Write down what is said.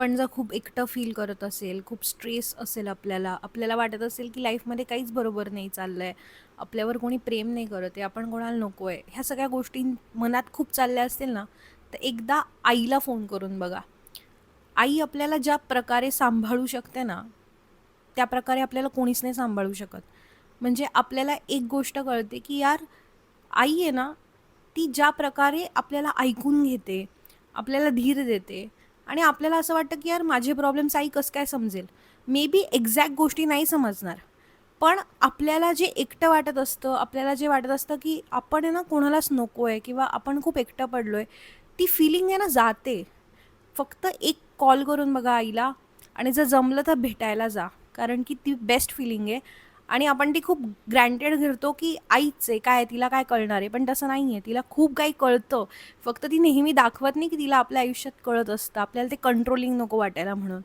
पण जर खूप एकटं फील करत असेल, खूप स्ट्रेस असेल आपल्याला, आपल्याला वाटत असेल की लाईफमध्ये काहीच बरोबर नाही चाललंय, आपल्यावर कोणी प्रेम नाही करत आहे, आपण कोणाला नको आहे, ह्या सगळ्या गोष्टी मनात खूप चालल्या असतील ना, तर एकदा आईला फोन करून बघा. आई आपल्याला ज्या प्रकारे सांभाळू शकते ना, त्या प्रकारे आपल्याला कोणीच नाही सांभाळू शकत. म्हणजे आपल्याला एक गोष्ट कळते की यार, आई आहे ना, ती ज्या प्रकारे आपल्याला ऐकून घेते, आपल्याला धीर देते आणि आपल्याला असं वाटतं की यार माझे प्रॉब्लेम्स आई कसं काय समजेल. मे बी एक्झॅक्ट गोष्टी नाही समजणार, पण आपल्याला जे एकटं वाटत असतं, आपल्याला जे वाटत असतं की आपण आहे ना कोणालाच नको आहे किंवा आपण खूप एकटं पडलोय, ती फिलिंग आहे ना जाते. फक्त एक कॉल करून बघा आईला आणि जर जमलं तर भेटायला जा. कारण की ती बेस्ट फिलिंग आहे आणि आपण ती खूप ग्रँटेड धरतो की आईच आहे, काय तिला काय कळणार आहे, पण तसं नाही आहे. तिला खूप काही कळतं. फक्त ती नेहमी दाखवत नाही की तिला आपल्या आयुष्यात कळत असतं. आपल्याला ते कंट्रोलिंग नको वाटायला म्हणून.